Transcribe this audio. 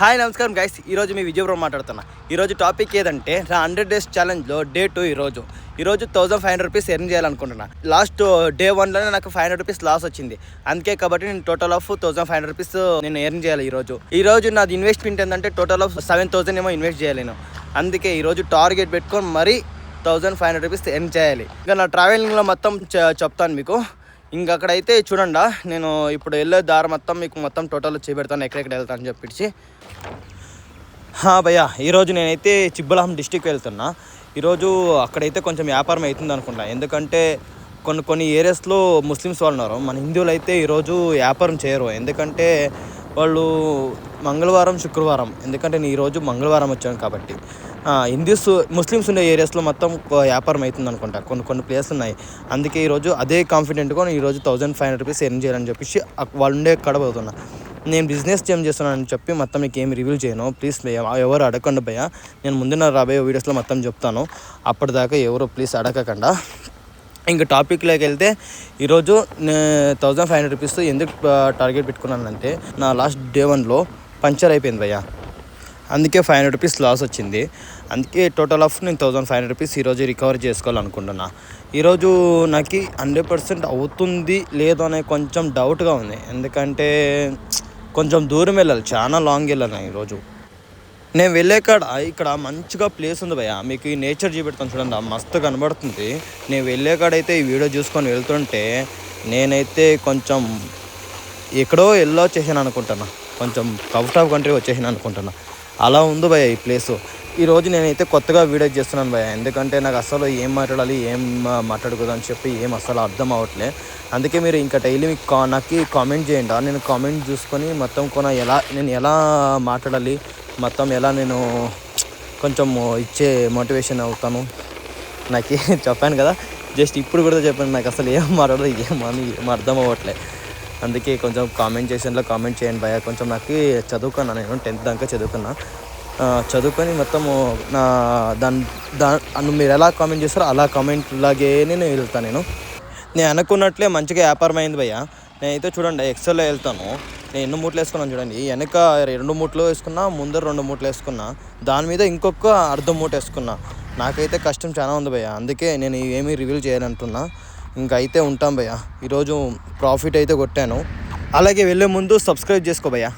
Hi నమస్కారం guys, ఈరోజు మీ విజయపురం మాట్లాడుతున్నా. ఈరోజు టాపిక్ ఏదంటే నా 100 days ఛాలెంజ్లో డే 2 ఈరోజు 1500 రూపీస్ ఎర్న్ చేయాలనుకుంటున్నా. లాస్ట్ డే 1లోనే నాకు 500 రూపీస్ లాస్ వచ్చింది. అందుకే కాబట్టి నేను టోటల్ ఆఫ్ 1500 రూపీస్ నేను ఎర్న్ చేయాలి. ఈరోజు నాది ఇన్వెస్ట్మెంట్ ఏంటంటే టోటల్ ఆఫ్ 7000 ఏమో ఇన్వెస్ట్ చేయాలి నేను. అందుకే ఈరోజు టార్గెట్ పెట్టుకొని మరీ 1500 రూపీస్ ఎర్న్ చేయాలి. ఇంకా నా ట్రావెలింగ్లో మొత్తం చెప్తాను మీకు. ఇంకా అక్కడైతే చూడండి, నేను ఇప్పుడు వెళ్ళే దారి మొత్తం మీకు మొత్తం టోటల్ చేపెడతాను ఎక్కడెక్కడ వెళ్తాను అని చెప్పేసి. భయ్యా, ఈరోజు నేనైతే చిబ్బలహం డిస్టిక్ వెళ్తున్నా. ఈరోజు అక్కడైతే కొంచెం వ్యాపారం అవుతుంది అనుకుంటా. ఎందుకంటే కొన్ని ఏరియాస్లో ముస్లిమ్స్ వాళ్ళు ఉన్నారు. మన హిందువులు అయితే ఈరోజు వ్యాపారం చేయరు. ఎందుకంటే వాళ్ళు మంగళవారం శుక్రవారం, ఎందుకంటే నేను ఈరోజు మంగళవారం వచ్చాను కాబట్టి ముస్లిమ్స్ ఉండే ఏరియాస్లో మొత్తం వ్యాపారం అవుతుంది అనుకుంటా. కొన్ని ప్లేస్లు ఉన్నాయి. అందుకే ఈరోజు అదే కాన్ఫిడెంట్గా ఈరోజు 1500 రూపీస్ ఎర్న్ చేయాలని చెప్పేసి వాళ్ళు ఉండే కడబోతున్నా. నేను బిజినెస్ ఏం చేస్తున్నానని చెప్పి మొత్తం మీకు ఏమి రివీల్ చేయను. ప్లీజ్ ఎవరు అడగండి భయ్యా. నేను ముందున్న రాబోయే వీడియోస్లో మొత్తం చెప్తాను. అప్పటిదాకా ఎవరు ప్లీజ్ అడగకుండా. ఇంకా టాపిక్లోకి వెళ్తే ఈరోజు 1500 రూపీస్ ఎందుకు టార్గెట్ పెట్టుకున్నానంటే నా లాస్ట్ డే 1లో పంచర్ అయిపోయింది భయ్యా. అందుకే 500 రూపీస్ లాస్ వచ్చింది. అందుకే టోటల్ ఆఫ్ నేను 1500 రూపీస్ ఈరోజు రికవర్ చేసుకోవాలనుకుంటున్నా. ఈరోజు నాకు 100% అవుతుంది లేదో అనే కొంచెం డౌట్గా ఉంది. ఎందుకంటే కొంచెం దూరం వెళ్ళాలి, చాలా లాంగ్ వెళ్ళాలి. ఈరోజు నేను వెళ్ళే కాడ ఇక్కడ మంచిగా ప్లేస్ ఉంది భయ్యా. మీకు ఈ నేచర్ చూపెడతాను చూడండి, మస్తు కనబడుతుంది. నేను వెళ్ళే కాడైతే ఈ వీడియో చూసుకొని వెళ్తుంటే నేనైతే కొంచెం ఎక్కడో వచ్చేసాను అనుకుంటున్నా. కొంచెం అవుట్ ఆఫ్ కంట్రీ వచ్చేసాను అనుకుంటున్నా. అలా ఉంది భయ్యా ఈ ప్లేసు. ఈరోజు నేనైతే కొత్తగా వీడియో చేస్తున్నాను భయ్యా. ఎందుకంటే నాకు అసలు ఏం మాట్లాడాలి ఏం మాట్లాడకూడదు అని చెప్పి అసలు అర్థం అవ్వట్లే. అందుకే మీరు ఇంకా డైలీ మీకు నాకు కామెంట్ చేయండి. నేను కామెంట్ చూసుకొని మొత్తం నేను ఎలా మాట్లాడాలి, మొత్తం ఎలా నేను కొంచెం ఇచ్చే మోటివేషన్ అవుతాను. నాకు చెప్పాను కదా, జస్ట్ ఇప్పుడు కూడా చెప్పాను. నాకు అసలు ఏం మాట్లాడాలి ఏం అర్థం అవ్వట్లే. అందుకే కొంచెం కామెంట్ సెక్షన్లో కామెంట్ చేయండి భయ్యా. కొంచెం నాకు చదువుకున్నా, నేను 10th దాకా చదువుకొని మొత్తము నా దాన్ని మీరు ఎలా కామెంట్ చేస్తారో అలా కామెంట్ లాగే నేను వెళ్తాను. నేను అనుకున్నట్లే మంచిగా వ్యాపారం అయింది భయ్యా. నేనైతే చూడండి ఎక్సెల్లో వెళ్తాను. నేను 2 మూటలు వేసుకున్నాను చూడండి. వెనక 2 మూటలు వేసుకున్నా, ముందర 2 మూటలు వేసుకున్నా, దాని మీద ఇంకొక అర్ధం మూట వేసుకున్నా. నాకైతే కష్టం చాలా ఉంది భయ్యా. అందుకే నేను ఏమీ రివీల్ చేయాలంటున్నా. ఇంకా అయితే ఉంటాం భయ్యా. ఈరోజు ప్రాఫిట్ అయితే కొట్టాను. అలాగే వెళ్ళే ముందు సబ్స్క్రైబ్ చేసుకో భయ్యా.